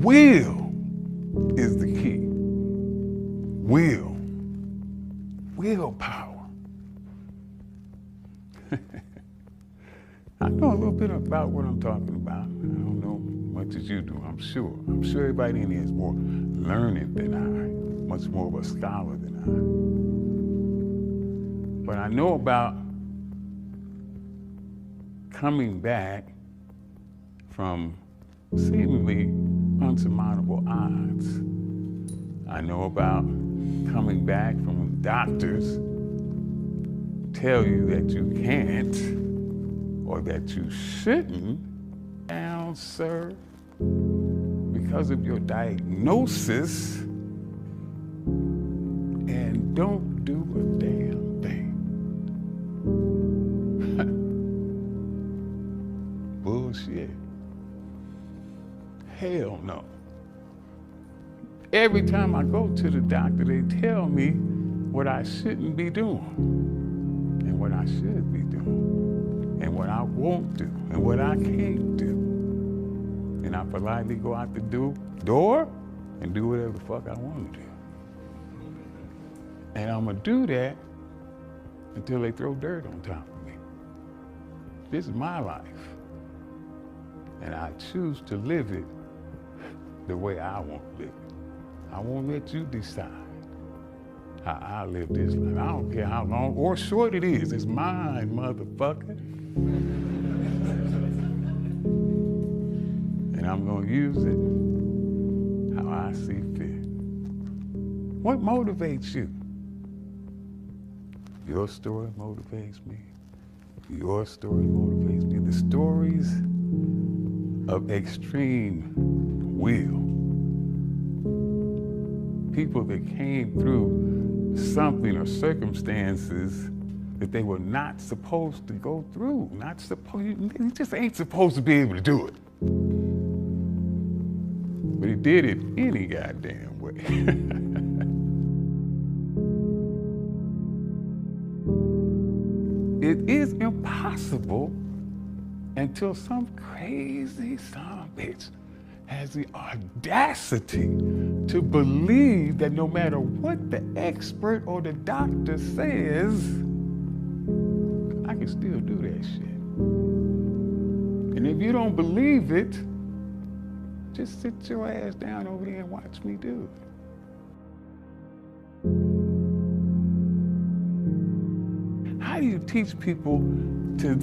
Will is the key. Willpower. I know a little bit about what I'm talking about. I don't know much as you do, I'm sure. I'm sure everybody in here is more learned than I, much more of a scholar than I. But I know about coming back from seemingly unsurmountable odds. I know about coming back from when doctors tell you that you can't or that you shouldn't. Now, sir, because of your diagnosis, and don't do a damn thing. Bullshit. Hell no. Every time I go to the doctor, they tell me what I shouldn't be doing, and what I should be doing, and what I won't do, and what I can't do. And I politely go out the door and do whatever the fuck I want to do. And I'm gonna do that until they throw dirt on top of me. This is my life. And I choose to live it the way I want to live it. I won't let you decide how I live this life. I don't care how long or short it is. It's mine, motherfucker. And I'm gonna use it how I see fit. What motivates you? Your story motivates me. Your story motivates me. The stories of extreme will. People that came through something or circumstances that they were not supposed to go through. You just ain't supposed to be able to do it. But he did it any goddamn way. It is impossible until some crazy son of a bitch has the audacity to believe that no matter what the expert or the doctor says, I can still do that shit. And if you don't believe it, just sit your ass down over there and watch me do it. How do you teach people to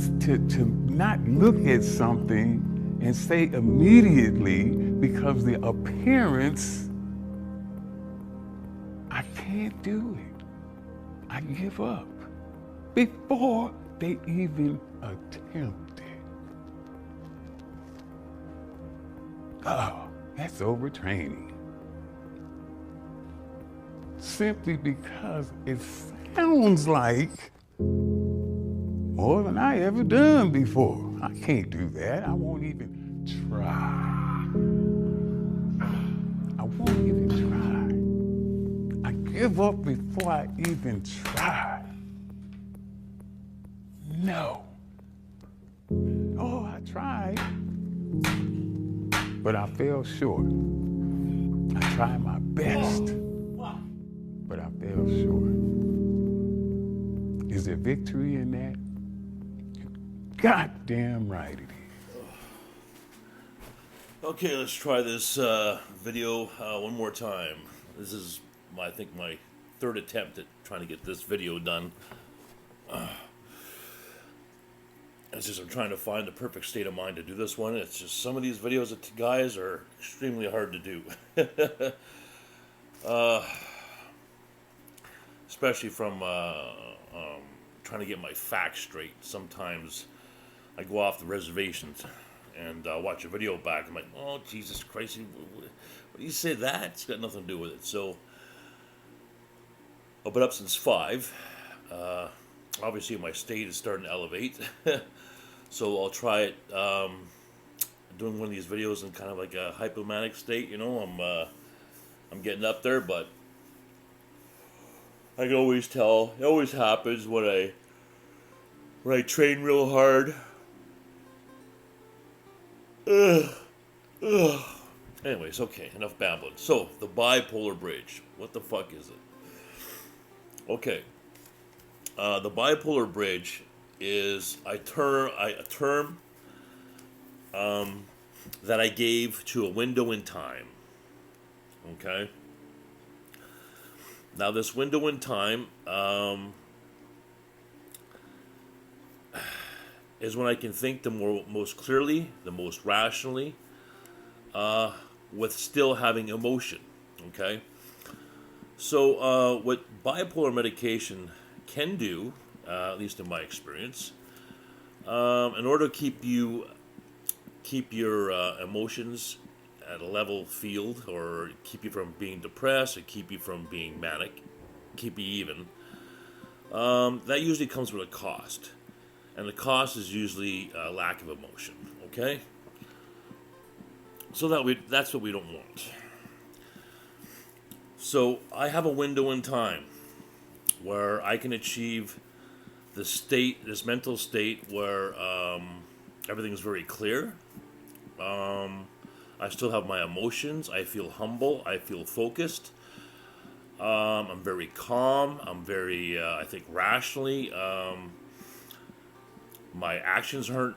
not look at something and say immediately, because the appearance, I can't do it, I give up, before they even attempt it? Oh, that's overtraining. Simply because it sounds like more than I ever done before. I can't do that. I won't even try. I won't even try. I give up before I even try. No. Oh, I tried, but I fell short. I tried my best, but I fell short. Is there victory in that? Goddamn right it is. Okay, let's try this video one more time. This is, I think, my third attempt at trying to get this video done. It's just I'm trying to find the perfect state of mind to do this one. It's just some of these videos that guys are extremely hard to do. Especially from trying to get my facts straight. Sometimes I go off the reservations and watch a video back. I'm like, oh, Jesus Christ, what do you say that? It's got nothing to do with it. So, I've been up since 5. Obviously, my state is starting to elevate. So, I'll try it doing one of these videos in kind of like a hypomanic state. You know, I'm getting up there, but I can always tell. It always happens when I train real hard. Anyways, okay, enough babbling. So, the bipolar bridge. What the fuck is it? Okay, the bipolar bridge is a term that I gave to a window in time. Okay? Now, this window in time is when I can think the most clearly, the most rationally, with still having emotion. Okay? So, what bipolar medication can do, at least in my experience, in order to keep your emotions at a level field, or keep you from being depressed, or keep you from being manic, keep you even, that usually comes with a cost. And the cost is usually a lack of emotion, okay? So that's what we don't want. So I have a window in time where I can achieve this mental state where everything's very clear. I still have my emotions. I feel humble. I feel focused. I'm very calm. I'm very, I think, rationally. My actions aren't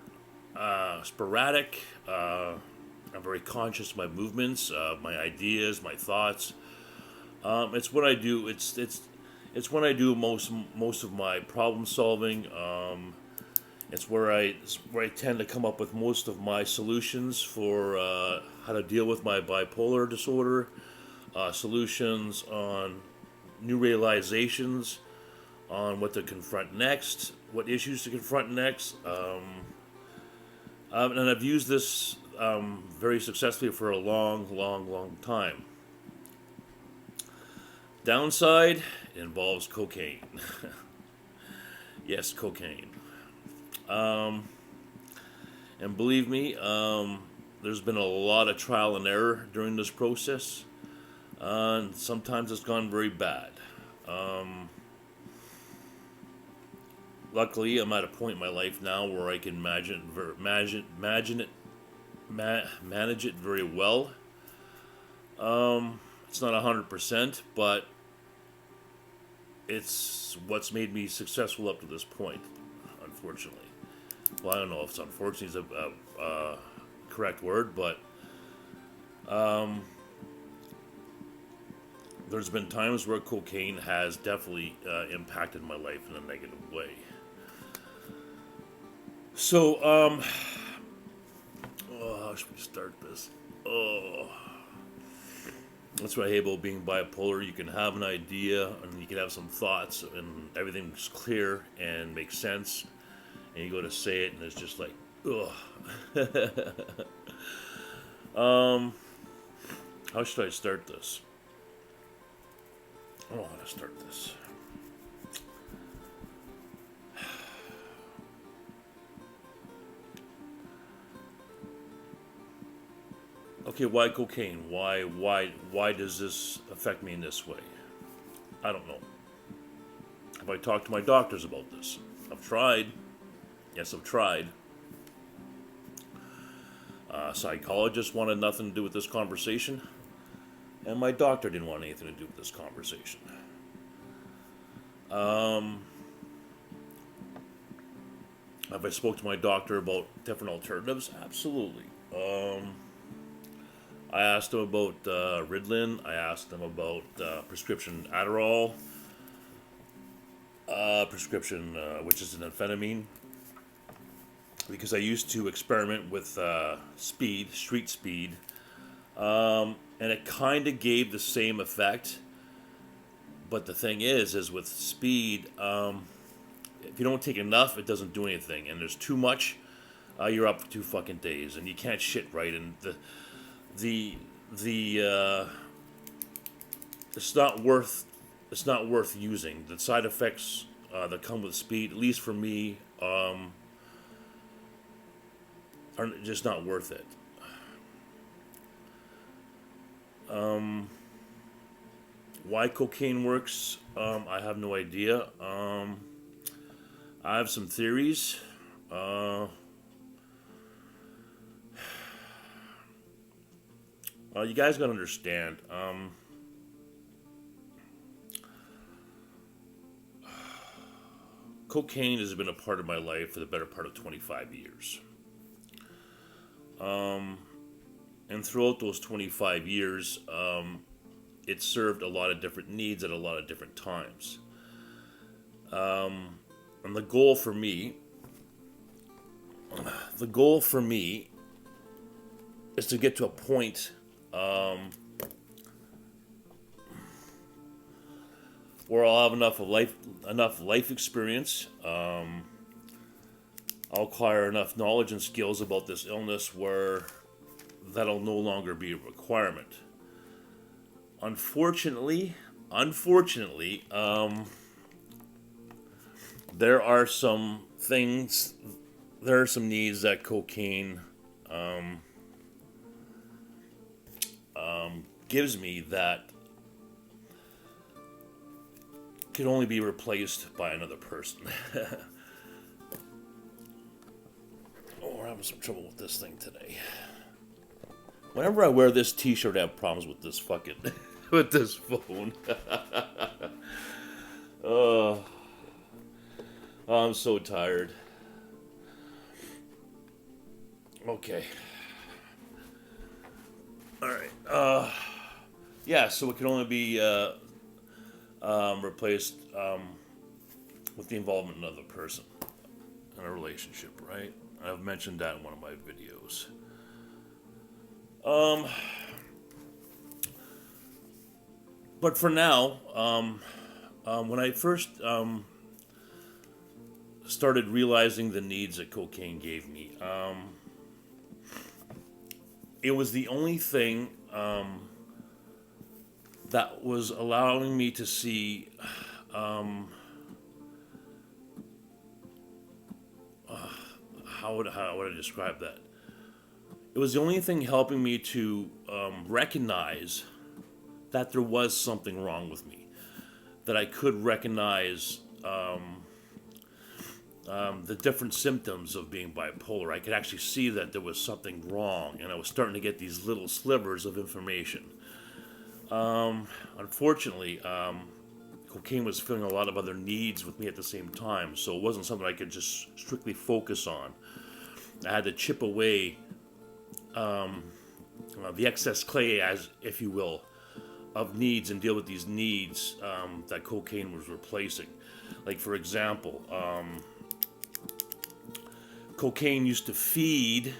sporadic. I'm very conscious of my movements, my ideas, my thoughts. It's what I do. It's when I do most of my problem solving. It's where I tend to come up with most of my solutions for how to deal with my bipolar disorder. Solutions on new realizations on what to confront next, what issues to confront next. And I've used this very successfully for a long time. Downside, it involves cocaine. Yes, cocaine. And believe me, there's been a lot of trial and error during this process. And sometimes it's gone very bad. Luckily, I'm at a point in my life now where I can manage it very well. It's not 100%, but it's what's made me successful up to this point, unfortunately. Well, I don't know if unfortunately is a correct word, but there's been times where cocaine has definitely impacted my life in a negative way. So, how should we start this? Oh, that's what I hate about being bipolar. You can have an idea and you can have some thoughts and everything's clear and makes sense. And you go to say it and it's just like, ugh. How should I start this? I don't know how to start this. Okay, why cocaine? Why does this affect me in this way? I don't know. Have I talked to my doctors about this? I've tried. Yes, I've tried. Psychologist wanted nothing to do with this conversation, and my doctor didn't want anything to do with this conversation. Have I spoke to my doctor about different alternatives? Absolutely. I asked him about Ritalin. I asked him about prescription Adderall, which is an amphetamine, because I used to experiment with street speed, and it kind of gave the same effect. But the thing is with speed, if you don't take enough, it doesn't do anything, and there's too much, you're up for 2 fucking days, and you can't shit right, and the it's not worth using. The side effects that come with speed, at least for me, are just not worth it. Why cocaine works, I have no idea. I have some theories. You guys gotta understand. Cocaine has been a part of my life for the better part of 25 years. And throughout those 25 years, it served a lot of different needs at a lot of different times. And the goal for me is to get to a point where I'll have enough life experience. I'll acquire enough knowledge and skills about this illness where that'll no longer be a requirement. Unfortunately, there are some needs that cocaine gives me that can only be replaced by another person. Oh, we're having some trouble with this thing today. Whenever I wear this t-shirt, I have problems with this fucking with this phone. Oh, I'm so tired. Okay. All right. Yeah, so it can only be replaced with the involvement of another person in a relationship, right? I've mentioned that in one of my videos. But for now, when I first started realizing the needs that cocaine gave me, it was the only thing that was allowing me to see how would I describe that? It was the only thing helping me to recognize that there was something wrong with me, that I could recognize the different symptoms of being bipolar. I could actually see that there was something wrong, and I was starting to get these little slivers of information. Unfortunately, cocaine was filling a lot of other needs with me at the same time, so it wasn't something I could just strictly focus on. I had to chip away the excess clay, as if you will, of needs and deal with these needs that cocaine was replacing. Like, for example, cocaine used to feed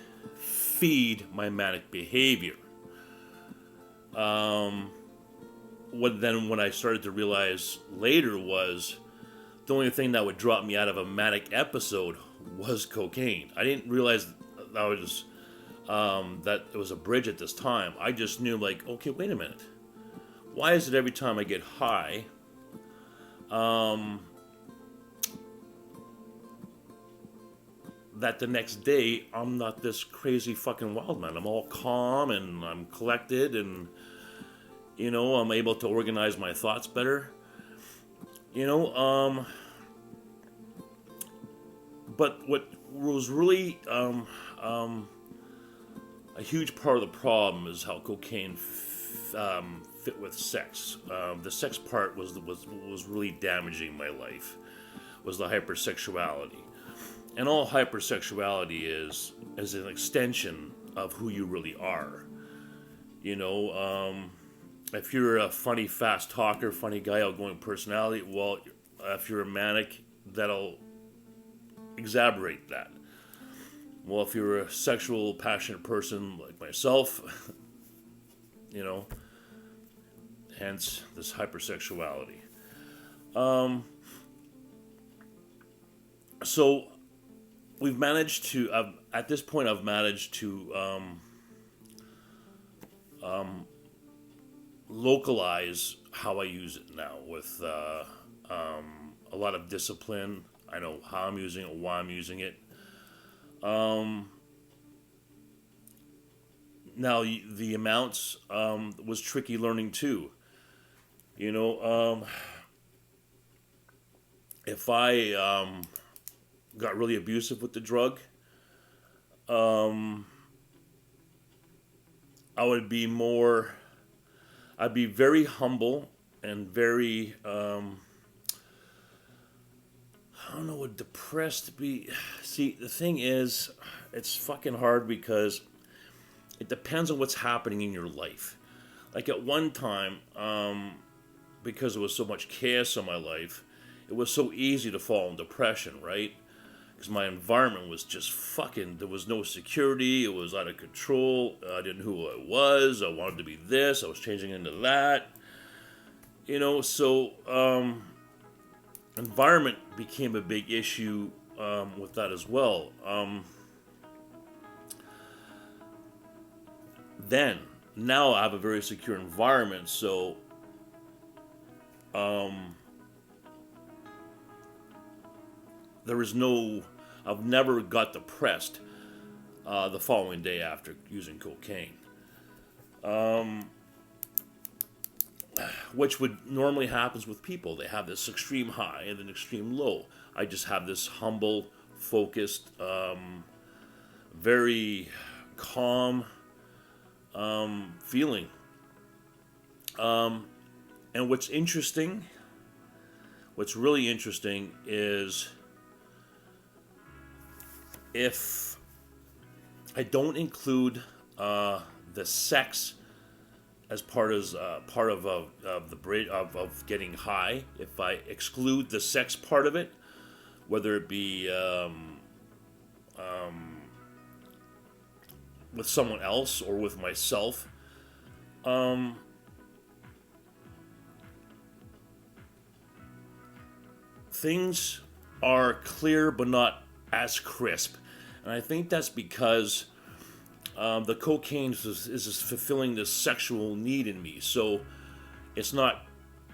my manic behavior. What I started to realize later was the only thing that would drop me out of a manic episode was cocaine. I didn't realize that it was a bridge at this time. I just knew, like, okay, wait a minute. Why is it every time I get high, that the next day I'm not this crazy fucking wild man? I'm all calm and I'm collected and, I'm able to organize my thoughts better. But what was really a huge part of the problem is how cocaine fit with sex. The sex part was really damaging my life. Was the hypersexuality, and all hypersexuality is an extension of who you really are. If you're a funny, fast talker, funny guy, outgoing personality, well, if you're a manic, that'll exaggerate that. Well, if you're a sexual, passionate person like myself, hence this hypersexuality. So we've managed to, at this point, I've managed to localize how I use it now with a lot of discipline. I know how I'm using it, why I'm using it. Now, the amounts was tricky learning too. If I got really abusive with the drug, I would be more, I'd be very humble and very, I don't know, would depressed be. See, the thing is, it's fucking hard because it depends on what's happening in your life. Like at one time, because there was so much chaos in my life, it was so easy to fall in depression, right? Because my environment was just fucking, there was no security, it was out of control, I didn't know who I was, I wanted to be this, I was changing into that. You know, so environment became a big issue with that as well. Then, now I have a very secure environment, so there is no, I've never got depressed the following day after using cocaine. Which would normally happens with people. They have this extreme high and an extreme low. I just have this humble, focused, very calm feeling. And what's interesting, what's really interesting is if I don't include the sex as part of the bridge of getting high, if I exclude the sex part of it, whether it be with someone else or with myself, things are clear but not as crisp. And I think that's because the cocaine is fulfilling this sexual need in me. So it's not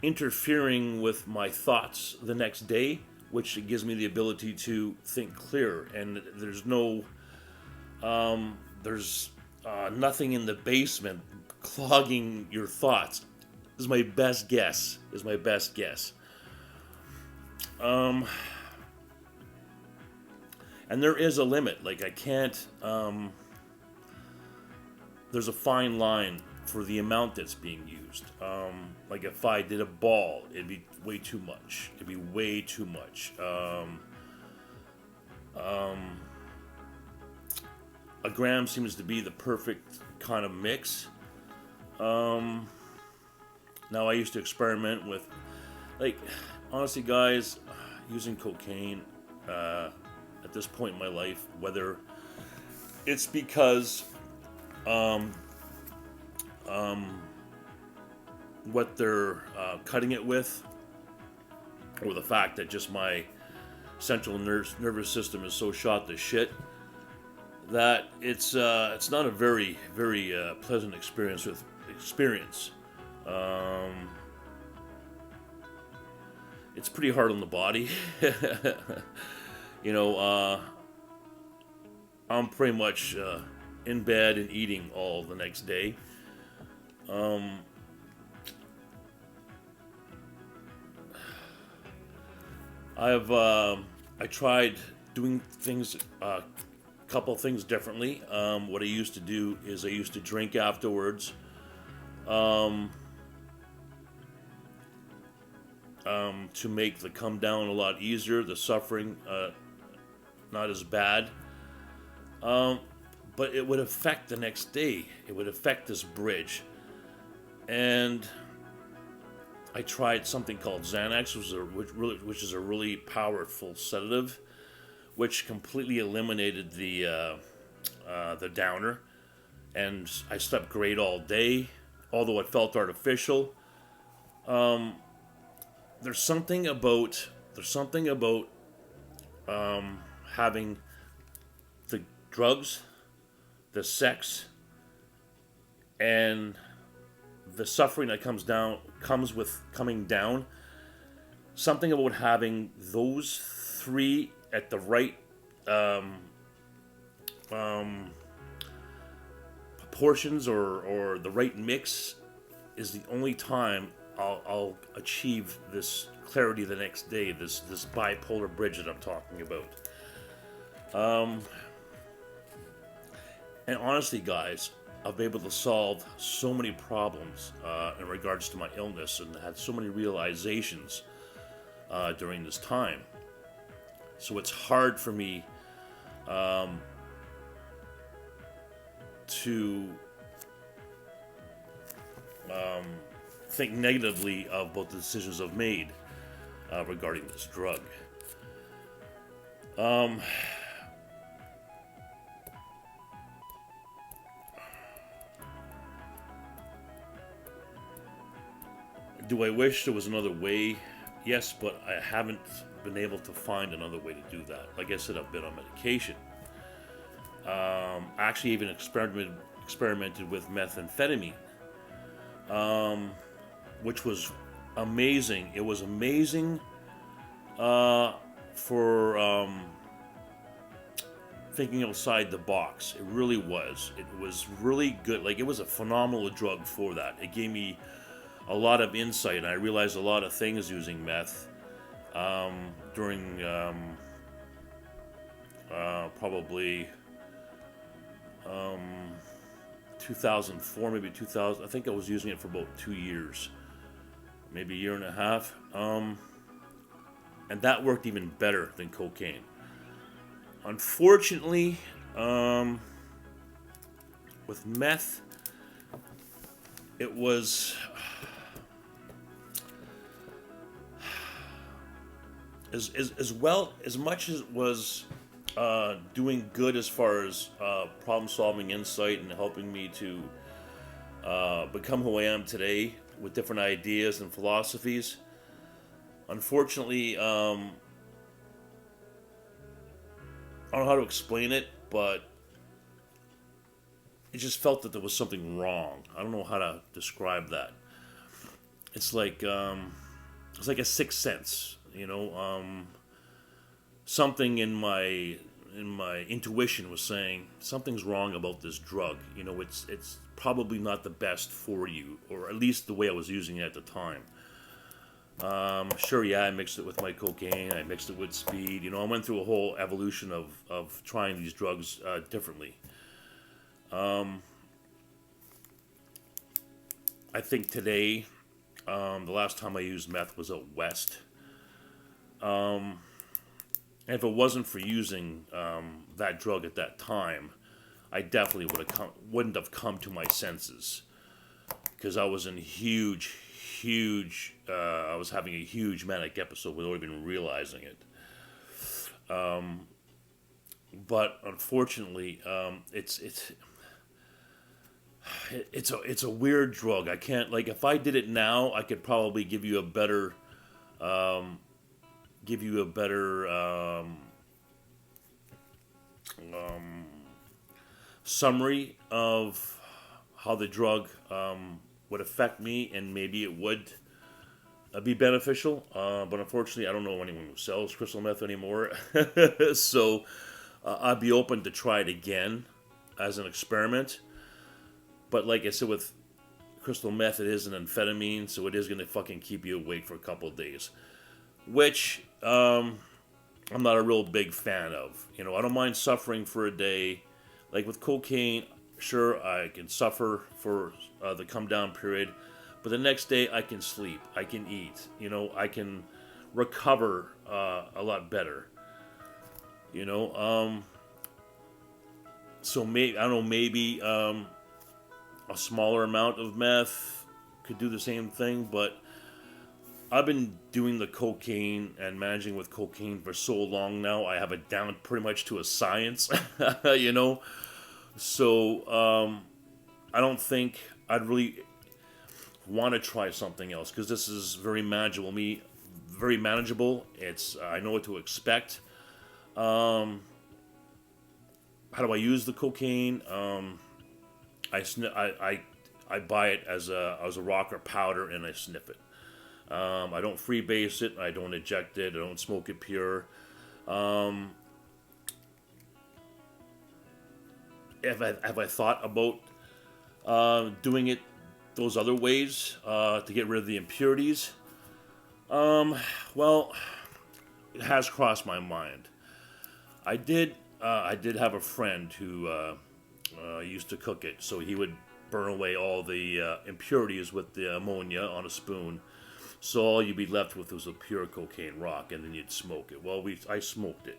interfering with my thoughts the next day, which gives me the ability to think clear. And there's no, there's nothing in the basement clogging your thoughts. Is my best guess. Is my best guess. And there is a limit. Like I can't. There's a fine line for the amount that's being used. Like if I did a ball, it'd be way too much. It'd be way too much. A gram seems to be the perfect kind of mix. Now I used to experiment with, like, honestly, guys, using cocaine at this point in my life, whether it's because what they're cutting it with, or the fact that just my central nervous system is so shot to shit that it's not a very pleasant experience. It's pretty hard on the body. You know, I'm pretty much in bed and eating all the next day. I tried doing things, couple things differently. What I used to do is I used to drink afterwards. To make the come down a lot easier, the suffering not as bad. But it would affect the next day. It would affect this bridge. And I tried something called Xanax, which is a really powerful sedative, which completely eliminated the downer. And I slept great all day, although it felt artificial. There's something about having the drugs, the sex, and the suffering that comes with coming down. Something about having those three at the right proportions or the right mix is the only time I'll achieve this clarity the next day, this bipolar bridge that I'm talking about. And honestly, guys, I've been able to solve so many problems in regards to my illness, and had so many realizations during this time. So it's hard for me to think negatively about the decisions I've made regarding this drug. Do I wish there was another way? Yes, but I haven't been able to find another way to do that. Like I said, I've been on medication. I actually even experimented with methamphetamine, which was amazing. It was amazing for thinking outside the box. It really was. It was really good. Like, it was a phenomenal drug for that. It gave me a lot of insight, and I realized a lot of things using meth during probably 2004, maybe 2000. I think I was using it for about 2 years, maybe a year and a half, and that worked even better than cocaine. Unfortunately, with meth, it was as well, as much as it was doing good as far as problem solving, insight, and helping me to become who I am today with different ideas and philosophies. Unfortunately, I don't know how to explain it, but it just felt that there was something wrong. I don't know how to describe that. It's like a sixth sense, you know. Something in my intuition was saying something's wrong about this drug. You know, it's probably not the best for you, or at least the way I was using it at the time. Sure, yeah, I mixed it with my cocaine. I mixed it with speed. You know, I went through a whole evolution of trying these drugs differently. I think today, the last time I used meth was out west. And if it wasn't for using that drug at that time, I definitely wouldn't have come to my senses, because I was in huge. I was having a huge manic episode without even realizing it. But unfortunately, it's a weird drug. I can't, like, if I did it now, I could probably give you a better summary of how the drug would affect me, and maybe it would be beneficial. But unfortunately, I don't know anyone who sells crystal meth anymore. So I'd be open to try it again as an experiment. But like I said, with crystal meth, it is an amphetamine, so it is going to fucking keep you awake for a couple of days. Which I'm not a real big fan of. You know, I don't mind suffering for a day. Like with cocaine, sure, I can suffer for the come down period, but the next day I can sleep, I can eat, you know, I can recover a lot better. You know, so maybe, I don't know, maybe a smaller amount of meth could do the same thing, but I've been doing the cocaine and managing with cocaine for so long now. I have it down pretty much to a science, you know. So I don't think I'd really want to try something else, because this is very manageable. Very manageable. It's I know what to expect. How do I use the cocaine? I buy it as a rock or powder, and I sniff it. I don't freebase it. I don't eject it. I don't smoke it pure. Have I thought about doing it those other ways to get rid of the impurities? Well, it has crossed my mind. I did have a friend who used to cook it. So he would burn away all the impurities with the ammonia on a spoon. So all you'd be left with was a pure cocaine rock, and then you'd smoke it. Well, I smoked it.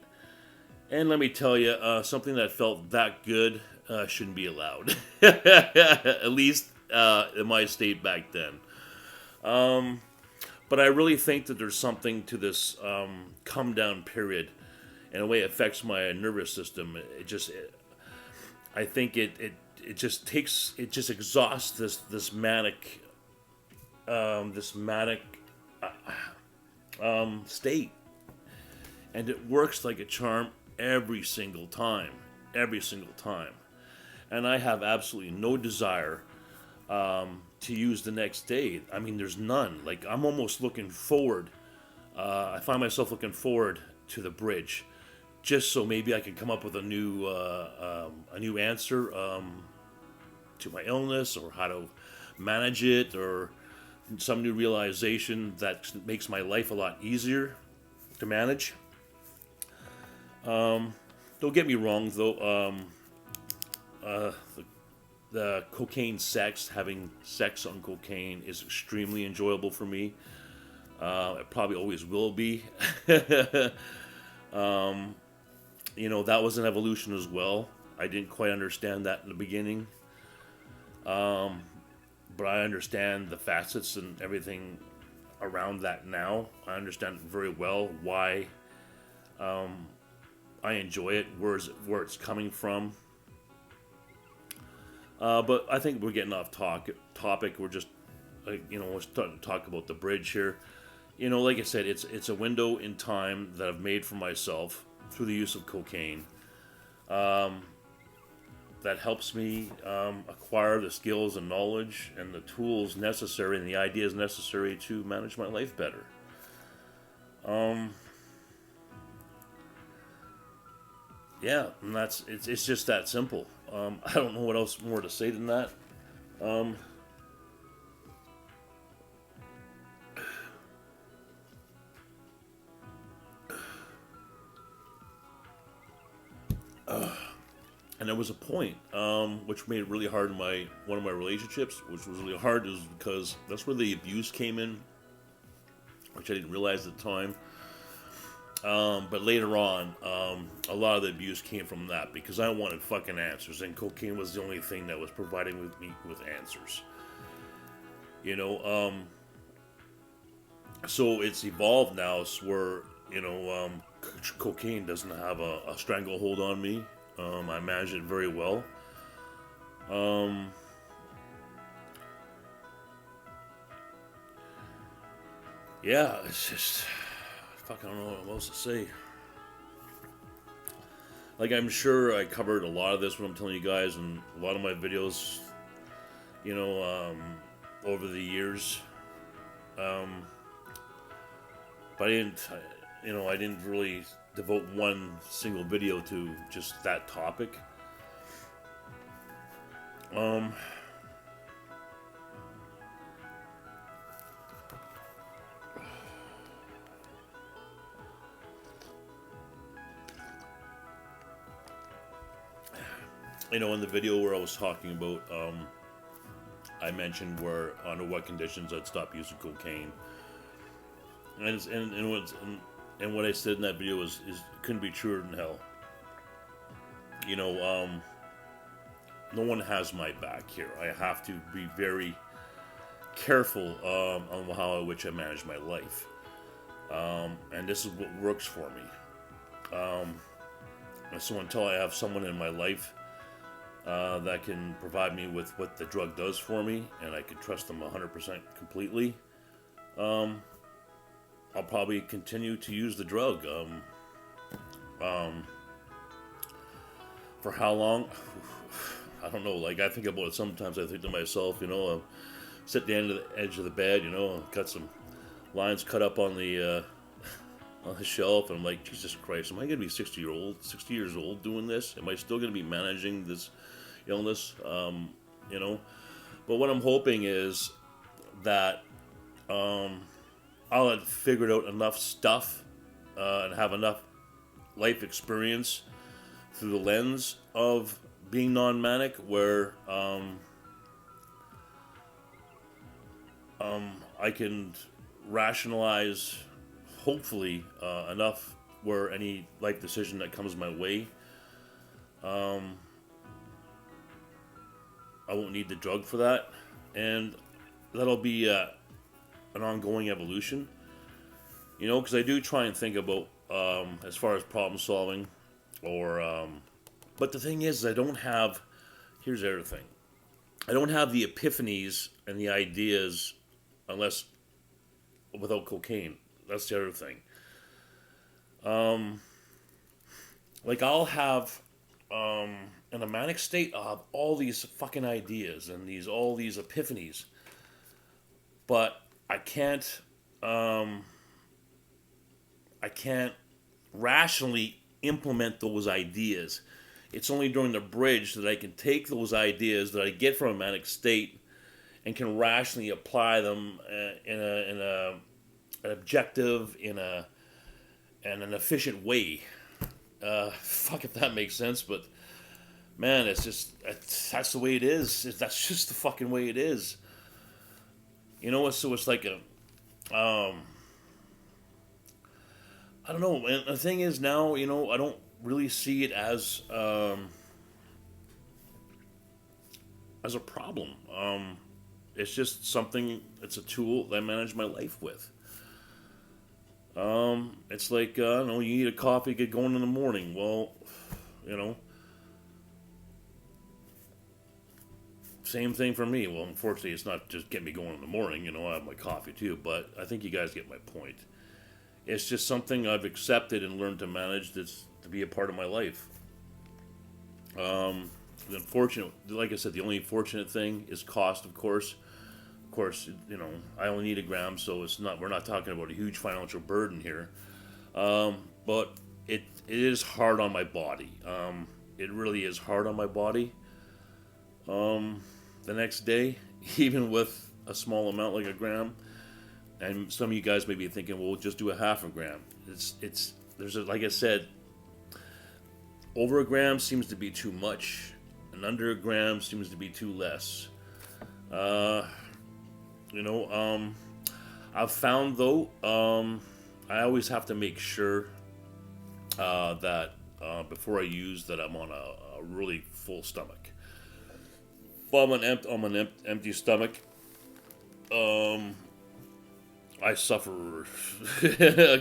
And let me tell you, something that felt that good shouldn't be allowed. At least in my state back then. But I really think that there's something to this come down period, and the way it affects my nervous system. I think it just exhausts this manic state, and it works like a charm every single time, and I have absolutely no desire to use the next day. I mean, there's none. Like, I'm almost looking forward. I find myself looking forward to the bridge, just so maybe I can come up with a new answer to my illness, or how to manage it, or some new realization that makes my life a lot easier to manage. Don't get me wrong, though. The cocaine sex, having sex on cocaine, is extremely enjoyable for me. It probably always will be. That was an evolution as well. I didn't quite understand that in the beginning. But I understand the facets and everything around that now. I understand very well why I enjoy it, where it's coming from. But I think we're getting off topic. We're just, we're starting to talk about the bridge here. Like I said, it's a window in time that I've made for myself through the use of cocaine. That helps me acquire the skills and knowledge and the tools necessary and the ideas necessary to manage my life better. Yeah, and it's just that simple. I don't know what else more to say than that. And there was a point which made it really hard in one of my relationships, which was really hard, is because that's where the abuse came in, which I didn't realize at the time. But later on, a lot of the abuse came from that, because I wanted fucking answers, and cocaine was the only thing that was providing me with answers. So it's evolved now, where cocaine doesn't have a stranglehold on me. I manage it very well. Yeah, it's just, fuck, I don't know what else to say. Like, I'm sure I covered a lot of this when I'm telling you guys in a lot of my videos, over the years. But I didn't really devote one single video to just that topic. In the video where I was talking about, I mentioned where under what conditions I'd stop using cocaine, and what I said in that video is couldn't be truer than hell. No one has my back here. I have to be very careful on how I manage my life, and this is what works for me. And so until I have someone in my life that can provide me with what the drug does for me, and I can trust them 100% completely, I'll probably continue to use the drug. For how long? I don't know. Like, I think about it sometimes. I think to myself, I'll sit at the edge of the bed, got some lines cut up on the shelf, and I'm like, Jesus Christ, am I going to be 60 years old doing this? Am I still going to be managing this illness? But what I'm hoping is that I'll have figured out enough stuff and have enough life experience through the lens of being non-manic, where I can rationalize, hopefully, enough where any life decision that comes my way, I won't need the drug for that, and that'll be an ongoing evolution. Because I do try and think about as far as problem solving, or but the thing is, I don't have. Here's the other thing: I don't have the epiphanies and the ideas unless without cocaine. That's the other thing. Like I'll have in a manic state, I'll have all these fucking ideas and all these epiphanies, but I can't rationally implement those ideas. It's only during the bridge that I can take those ideas that I get from a manic state and can rationally apply them in an objective, in an efficient way. Fuck if that makes sense, but man, that's the way it is. That's just the fucking way it is. So it's like I don't know. And the thing is now, I don't really see it as a problem. It's just something. It's a tool that I manage my life with. It's like I don't know. You need a coffee, get going in the morning. Well, same thing for me. Well, unfortunately, it's not just get me going in the morning. I have my coffee too. But I think you guys get my point. It's just something I've accepted and learned to manage. That's to be a part of my life. The unfortunate, like I said, the only fortunate thing is cost, of course. Of course, I only need a gram, so we're not talking about a huge financial burden here. But it is hard on my body. It really is hard on my body. The next day, even with a small amount like a gram, and some of you guys may be thinking, well, just do a half a gram. Like I said, over a gram seems to be too much, and under a gram seems to be too less. I've found though, I always have to make sure that before I use that I'm on a really full stomach. If I'm on an empty stomach, I suffer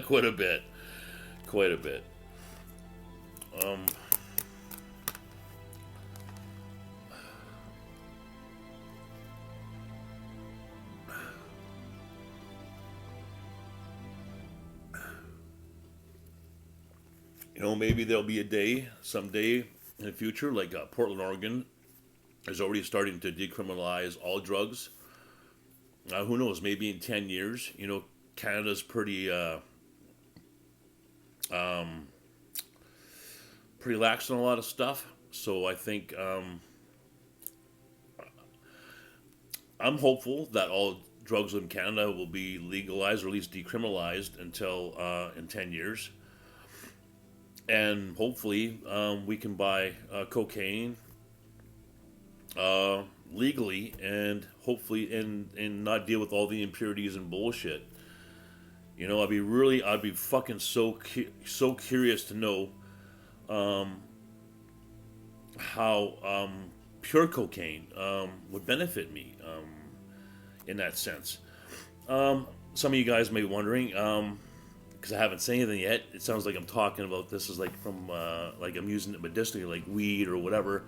quite a bit. Maybe there'll be someday in the future, like Portland, Oregon, is already starting to decriminalize all drugs. Who knows? Maybe in 10 years, Canada's pretty lax on a lot of stuff. So I think I'm hopeful that all drugs in Canada will be legalized or at least decriminalized until in 10 years. And hopefully we can buy cocaine legally, and hopefully and not deal with all the impurities and bullshit. I'd be fucking so curious to know how pure cocaine would benefit me in that sense. Some of you guys may be wondering, because I haven't said anything yet. It sounds like I'm talking about this is like from like I'm using it medicinally, like weed or whatever.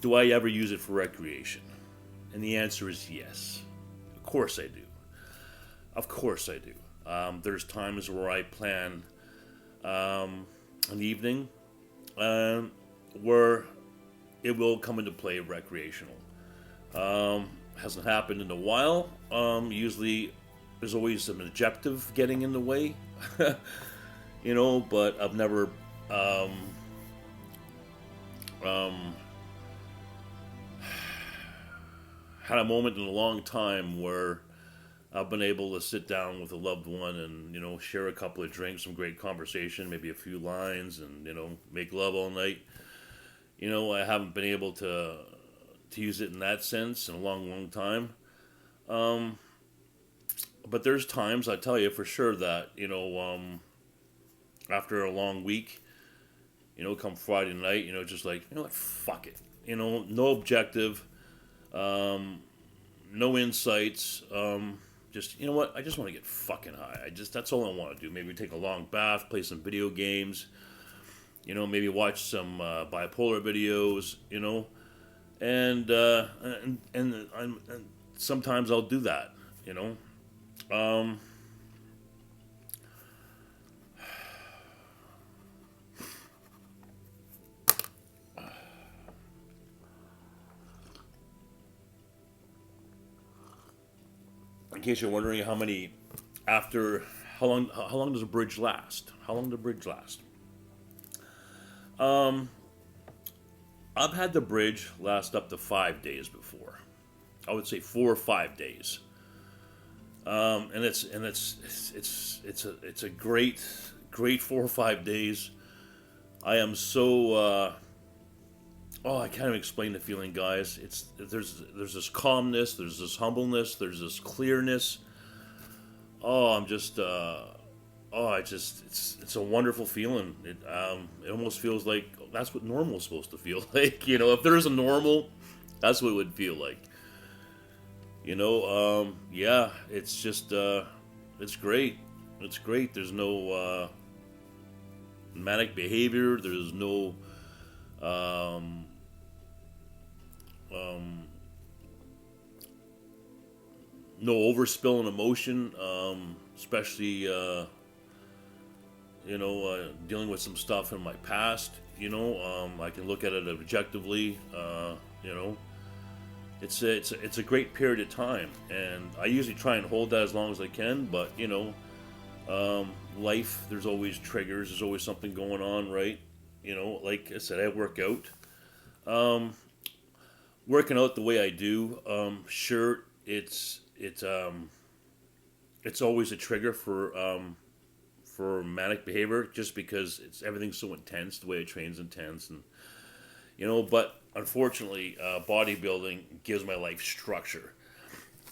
Do I ever use it for recreation? And the answer is yes. Of course I do. Of course I do. There's times where I plan an evening where it will come into play recreational. Hasn't happened in a while. Usually there's always some objective getting in the way. But I've never had a moment in a long time where I've been able to sit down with a loved one and, share a couple of drinks, some great conversation, maybe a few lines, and, make love all night. I haven't been able to use it in that sense in a long, long time. Um, but there's times I tell you for sure that after a long week, come Friday night, just like like fuck it, no objective, um, no insights. Just what, I just want to get fucking high. That's all I want to do. Maybe take a long bath, play some video games. Maybe watch some bipolar videos. And sometimes I'll do that. You know, um, in case you're wondering after how long does a bridge last? How long does a bridge last? Um, I've had the bridge last up to 5 days before. I would say 4 or 5 days. And it's a great 4 or 5 days. I am so I can't even explain the feeling, guys. There's this calmness, there's this humbleness, there's this clearness. Oh, I'm just it's a wonderful feeling. It almost feels like that's what normal is supposed to feel like. If there is a normal, that's what it would feel like. Yeah, it's just it's great. It's great. There's no manic behavior. There's no um, um, no overspilling emotion, especially dealing with some stuff in my past. I can look at it objectively. You know, it's a great period of time, and I usually try and hold that as long as I can. But life, there's always triggers. There's always something going on, right? Like I said, I work out. Um, Working out the way I do, sure, it's always a trigger for manic behavior, just because it's everything's so intense. The way I train's intense, and but unfortunately, bodybuilding gives my life structure.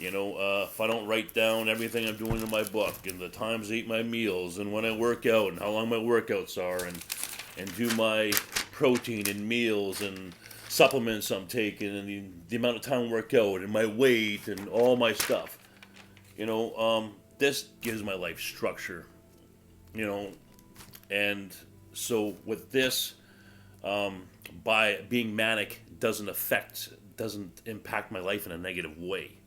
If I don't write down everything I'm doing in my book, and the times I eat my meals, and when I work out, and how long my workouts are, and do my protein and meals and supplements I'm taking, and the amount of time I work out, and my weight, and all my stuff, this gives my life structure. You know, and so with this, by being manic doesn't impact my life in a negative way.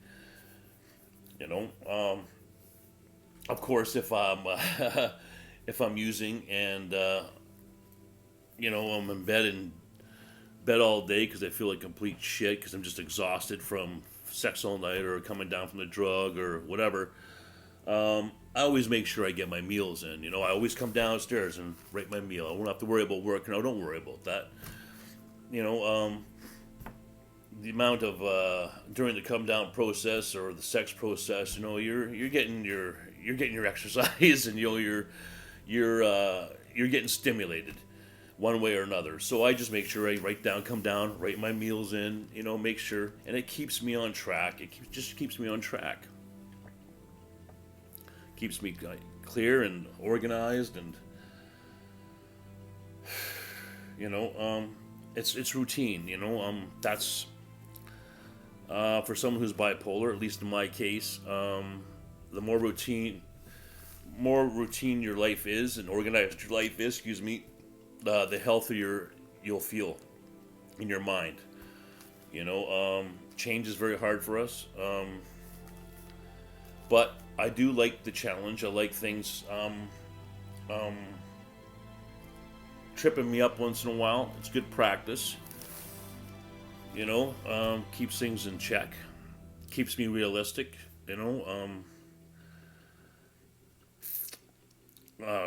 You know, of course, if I'm if I'm using and I'm in bed all day because I feel like complete shit because I'm just exhausted from sex all night or coming down from the drug or whatever. I always make sure I get my meals in. I always come downstairs and write my meal. I won't have to worry about work, and I don't worry about that. The amount of during the come down process or the sex process, you're getting your exercise, and you're getting stimulated one way or another. So I just make sure I come down, write my meals in, make sure, and it keeps me on track. Just keeps me on track. Keeps me clear and organized, and it's routine. That's for someone who's bipolar, at least in my case. The more routine your life is, and organized your life is, excuse me, the healthier you'll feel in your mind. Change is very hard for us, but I do like the challenge. I like things um, tripping me up once in a while. It's good practice. Keeps things in check, keeps me realistic.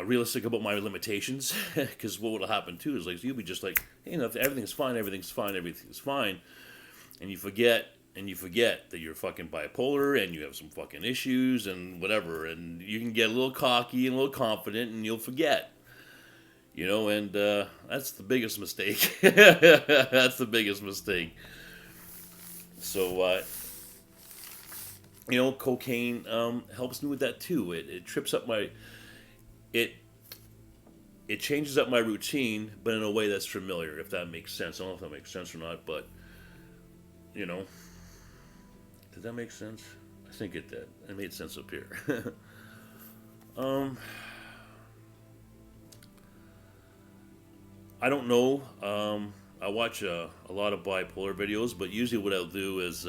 Realistic about my limitations, because what will happen too is, like, you'll be just like, hey, everything's fine, and you forget that you're fucking bipolar and you have some fucking issues and whatever, and you can get a little cocky and a little confident, and you'll forget. And that's the biggest mistake. That's the biggest mistake. So, cocaine helps me with that too. It trips up it it changes up my routine, but in a way that's familiar, if that makes sense. I don't know if that makes sense or not, but you know, did that make sense? I think it did. It made sense up here. um, I don't know. I watch a lot of bipolar videos, but usually what I'll do is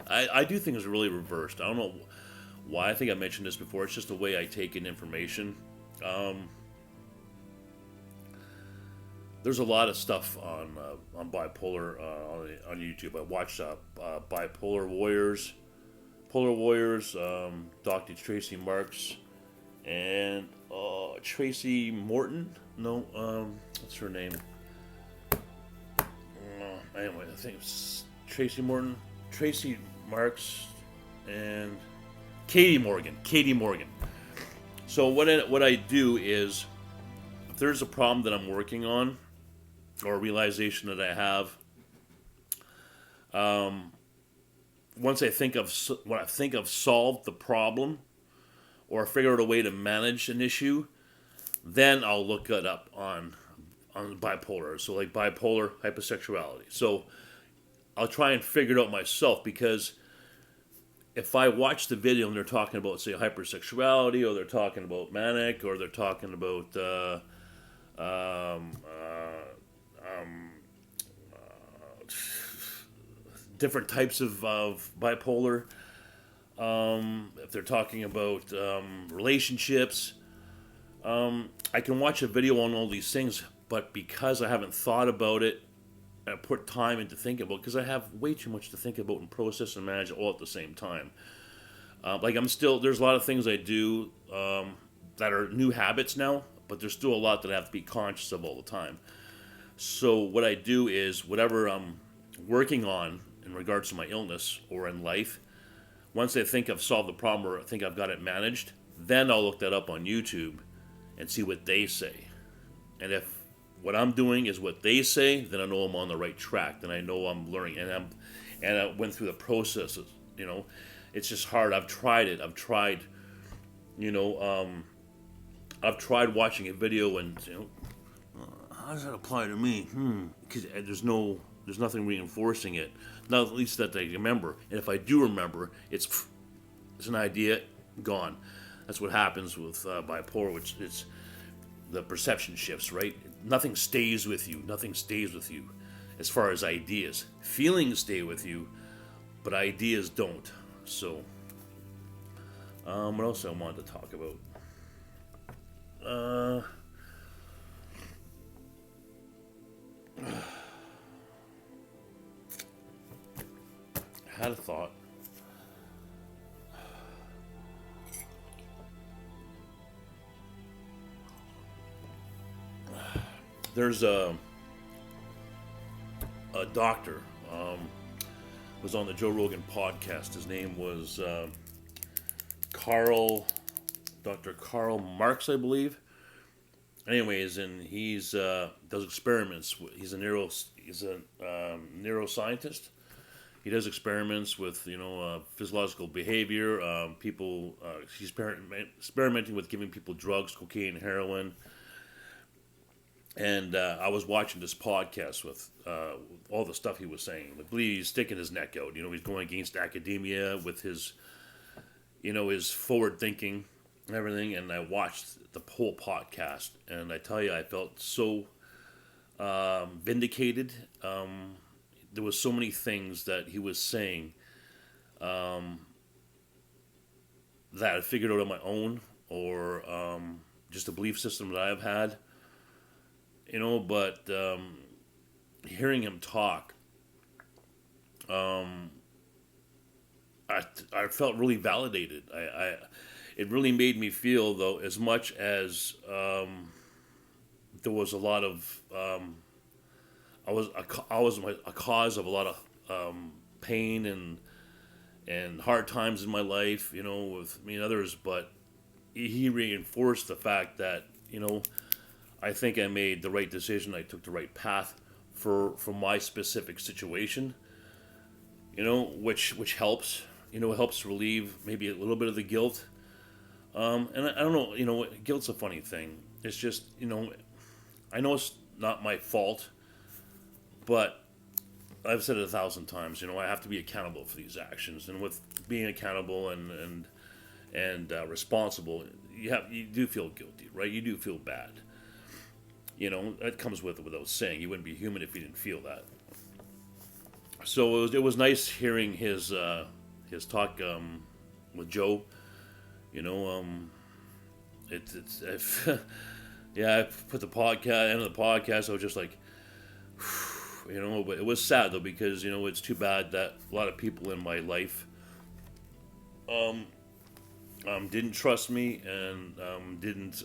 I do things really reversed. I don't know why. I think I mentioned this before. It's just the way I take in information. Um, there's a lot of stuff on bipolar on YouTube. I watch Bipolar Warriors, Polar Warriors, Dr. Tracy Marks, and Tracy Morton. No, what's her name? Anyway, I think it's Tracy Morton, Tracy Marks, and Katie Morgan. Katie Morgan. So what I do is, if there's a problem that I'm working on, or a realization that I have, once I think I've solved the problem, or figure out a way to manage an issue, then I'll look it up on bipolar. So like bipolar hypersexuality. So I'll try and figure it out myself, because if I watch the video and they're talking about, say, hypersexuality, or they're talking about manic, or they're talking about different types of bipolar, if they're talking about relationships, I can watch a video on all these things, but because I haven't thought about it, I put time into thinking about it, because I have way too much to think about and process and manage all at the same time. There's a lot of things I do that are new habits now, but there's still a lot that I have to be conscious of all the time. So what I do is, whatever I'm working on in regards to my illness or in life, once I think I've solved the problem, or I think I've got it managed, then I'll look that up on YouTube and see what they say. And if what I'm doing is what they say, then I know I'm on the right track. Then I know I'm learning, and I went through the processes. It's just hard. I've tried it. You know, I've tried watching a video, and how does that apply to me? Because there's nothing reinforcing it. Not at least that I remember. And if I do remember, it's an idea gone. That's what happens with bipolar, which it's the perception shifts, right? Nothing stays with you. Nothing stays with you as far as ideas. Feelings stay with you, but ideas don't. So, what else I wanted to talk about? I had a thought. There's a doctor, was on the Joe Rogan podcast. His name was Dr. Karl Marx, I believe. Anyways, and he's does experiments. He's a neuroscientist. He does experiments with physiological behavior. People, he's experimenting with giving people drugs, cocaine, heroin. And I was watching this podcast with all the stuff he was saying. I believe he's sticking his neck out. He's going against academia with his, his forward thinking and everything. And I watched the whole podcast, and I tell you, I felt so vindicated. There was so many things that he was saying that I figured out on my own, or just a belief system that I've had. But hearing him talk, I felt really validated. It really made me feel, though, as much as there was a lot of I was a cause of a lot of pain and hard times in my life, with me and others. But he reinforced the fact that I think I made the right decision. I took the right path for my specific situation. Which helps. It helps relieve maybe a little bit of the guilt. And I don't know. Guilt's a funny thing. It's just I know it's not my fault, but I've said it 1,000 times. I have to be accountable for these actions, and with being accountable and responsible, you do feel guilty, right? You do feel bad. That comes without saying. You wouldn't be human if you didn't feel that. So it was nice hearing his talk with Joe. It's yeah. I put the podcast end of the podcast. I was just like, but it was sad though because it's too bad that a lot of people in my life didn't trust me and didn't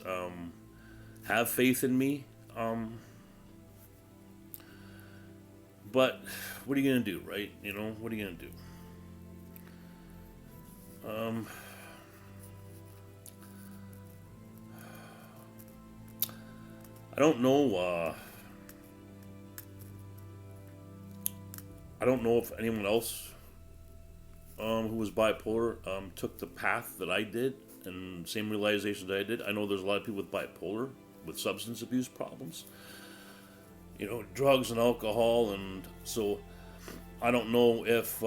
have faith in me. But what are you gonna do, right? What are you gonna do? I don't know. I don't know if anyone else who was bipolar took the path that I did and same realization that I did. I know there's a lot of people with bipolar with substance abuse problems, drugs and alcohol, and so I don't know if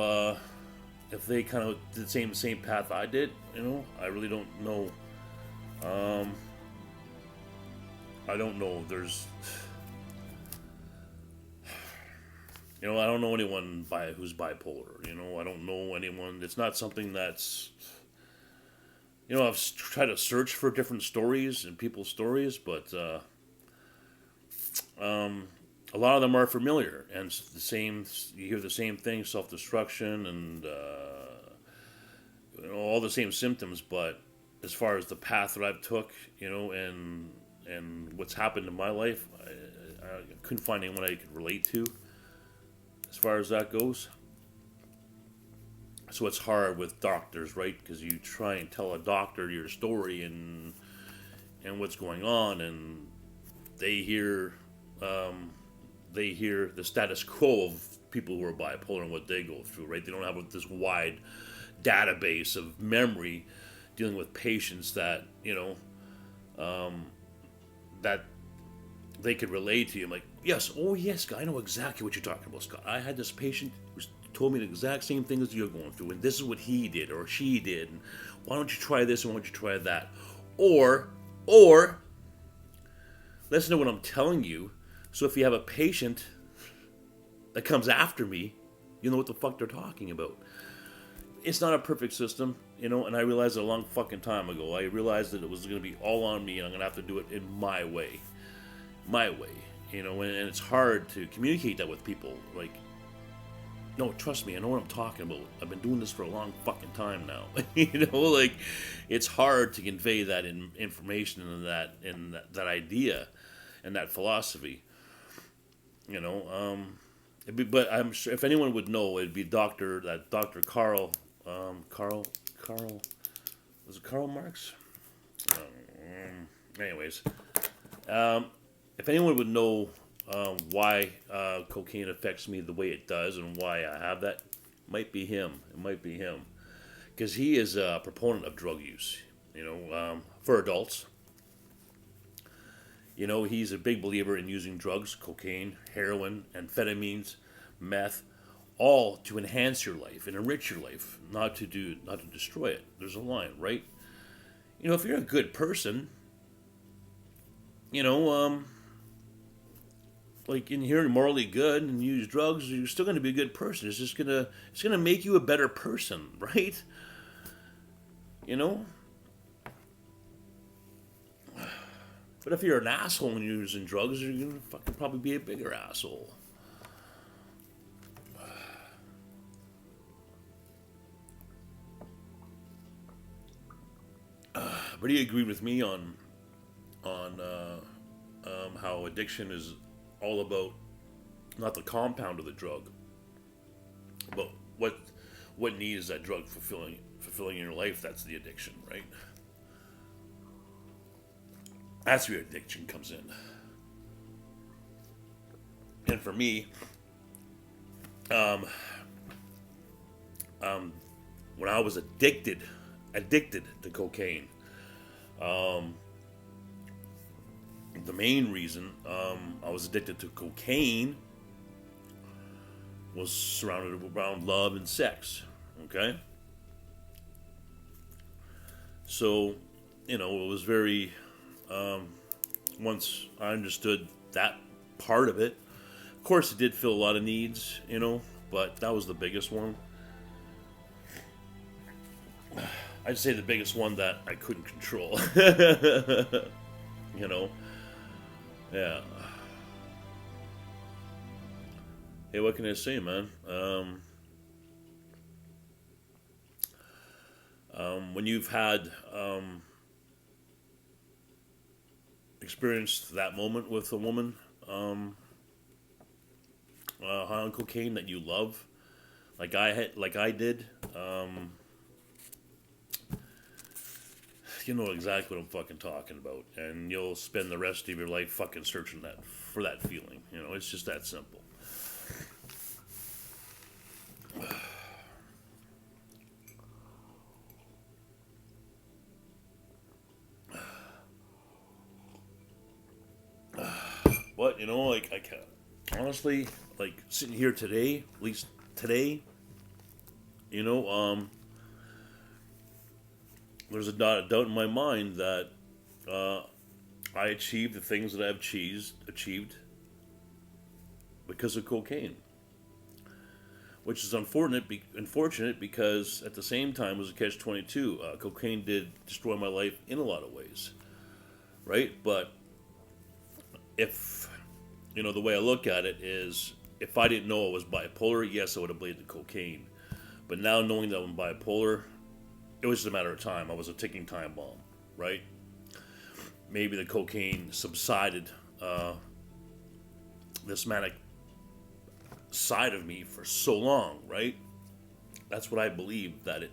they kind of did the same path I did. I really don't know. I don't know. I don't know anyone who's bipolar. I don't know anyone. It's not something that's. I've tried to search for different stories and people's stories, but a lot of them are familiar, and it's the same. You hear the same thing: self-destruction and all the same symptoms. But as far as the path that I've took, and what's happened in my life, I couldn't find anyone I could relate to as far as that goes. So it's hard with doctors, right? Because you try and tell a doctor your story and what's going on, and they hear the status quo of people who are bipolar and what they go through, right? They don't have this wide database of memory dealing with patients that that they could relate to you. I'm like, yes, oh yes, I know exactly what you're talking about, Scott. I had this patient who told me the exact same thing as you're going through, and this is what he did or she did, and why don't you try this and why don't you try that? Or listen to what I'm telling you, so if you have a patient that comes after me, you know what the fuck they're talking about. It's not a perfect system, and I realized it a long fucking time ago. I realized that it was going to be all on me, and I'm going to have to do it in my way. And it's hard to communicate that with people. Like, no, trust me, I know what I'm talking about. I've been doing this for a long fucking time now. It's hard to convey that information and that idea and that philosophy. But I'm sure if anyone would know, it'd be Dr. Carl. Was it Karl Marx? Anyways, if anyone would know why cocaine affects me the way it does and why I have that, might be him. It might be him, because he is a proponent of drug use. For adults. He's a big believer in using drugs, cocaine, heroin, amphetamines, meth, all to enhance your life and enrich your life, not to destroy it. There's a line, right? If you're a good person, like in here morally good and use drugs, you're still going to be a good person. It's gonna make you a better person, right? But if you're an asshole and you're using drugs, you're gonna fucking probably be a bigger asshole. But he agreed with me on how addiction is all about not the compound of the drug, but what need is that drug fulfilling in your life. That's the addiction, right? That's where addiction comes in. And for me, um, when I was addicted to cocaine, the main reason I was addicted to cocaine was surrounded around love and sex. Okay, so it was very. Once I understood that part of it, of course, it did fill a lot of needs, but that was the biggest one. I'd say the biggest one that I couldn't control. you know, yeah. Hey, what can I say, man? When you've had experienced that moment with a woman high on cocaine that you love, like I did, you know exactly what I'm fucking talking about, and you'll spend the rest of your life fucking searching that for that feeling. It's just that simple. But like I can't, honestly, like sitting here today, at least today, you know, there's not a doubt in my mind that I achieved the things that I've achieved because of cocaine, which is unfortunate because at the same time it was a catch-22. Cocaine did destroy my life in a lot of ways, right? But if the way I look at it is, if I didn't know I was bipolar, yes, I would have blamed the cocaine. But now knowing that I'm bipolar, it was just a matter of time. I was a ticking time bomb, right? Maybe the cocaine subsided this manic side of me for so long, right? That's what I believe, that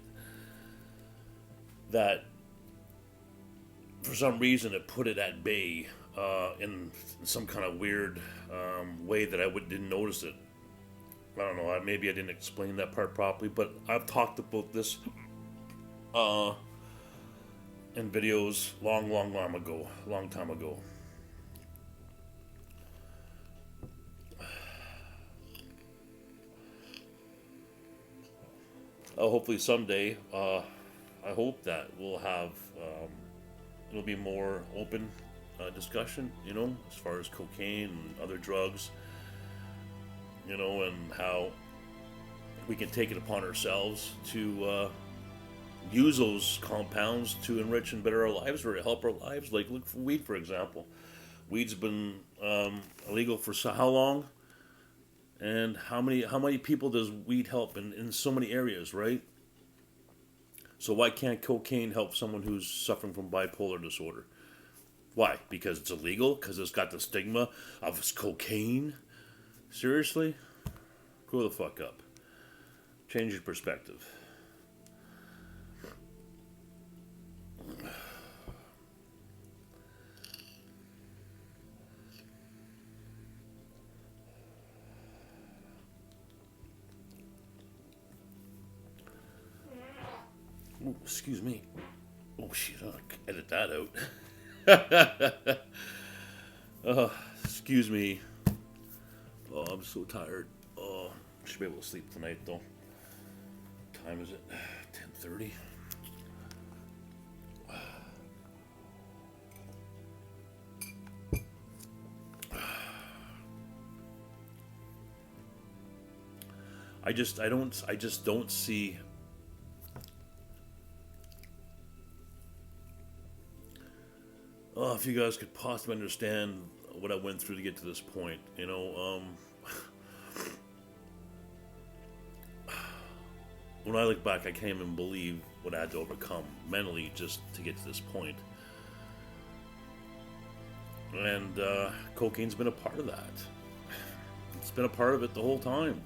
for some reason it put it at bay in some kind of weird way that I didn't notice it. I don't know. Maybe I didn't explain that part properly, but I've talked about this in videos long time ago. Hopefully someday, I hope that we'll have it'll be more open discussion, as far as cocaine and other drugs, and how we can take it upon ourselves to use those compounds to enrich and better our lives or help our lives. Like, look for weed, for example. Weed's been illegal for how long? And how many people does weed help in so many areas, right? So why can't cocaine help someone who's suffering from bipolar disorder? Why? Because it's illegal? Because it's got the stigma of cocaine? Seriously? Grow the fuck up. Change your perspective. Ooh, excuse me. Oh shit, I'll edit that out. Excuse me. Oh, I'm so tired. Oh, I should be able to sleep tonight though. What time is it? 10:30. I just don't see if you guys could possibly understand what I went through to get to this point, when I look back, I can't even believe what I had to overcome mentally just to get to this point. And cocaine's been a part of that. It's been a part of it the whole time.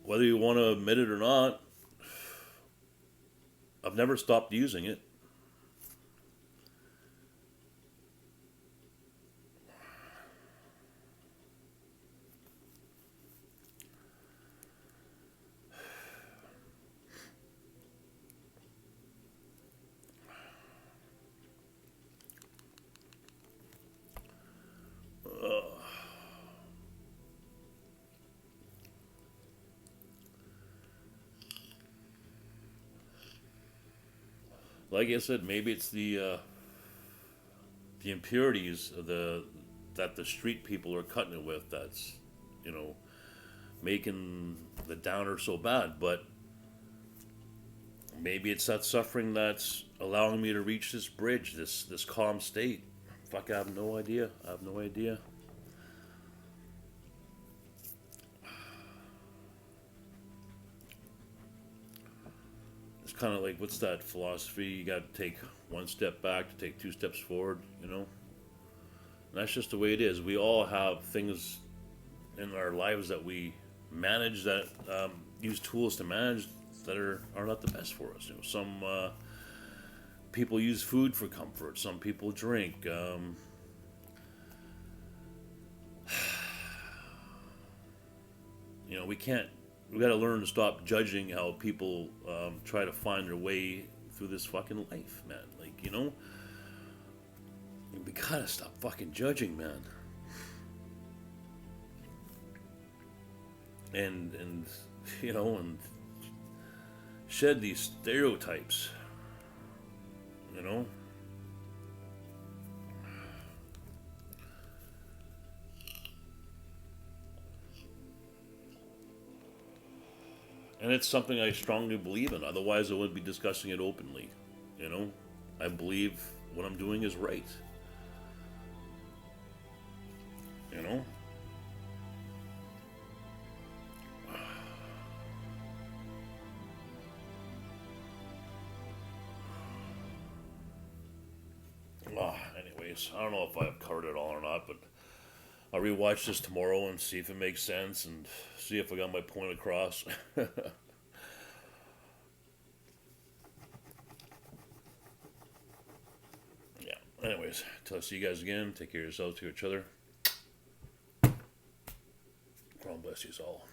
Whether you want to admit it or not, I've never stopped using it. like I said, maybe it's the impurities of that the street people are cutting it with. That's, you know, making the downer so bad. But maybe it's that suffering that's allowing me to reach this bridge, this calm state. Fuck, I have no idea. I have no idea. It's kind of like, what's that philosophy? You got to take one step back to take two steps forward, you know? And that's just the way it is. We all have things in our lives that we manage, that use tools to manage, that are not the best for us. You know, some people use food for comfort. Some people drink. You know, we can't. We got to learn to stop judging how people try to find their way through this fucking life, man. Like, you know, we gotta stop fucking judging, man. And you know, and shed these stereotypes, you know. And it's something I strongly believe in. Otherwise, I wouldn't be discussing it openly. You know, I believe what I'm doing is right. You know. Anyways, I don't know if I've covered it all or not, but I'll rewatch this tomorrow and see if it makes sense and see if I got my point across. Yeah. Anyways, till I see you guys again, take care of yourselves, to each other. God bless you all.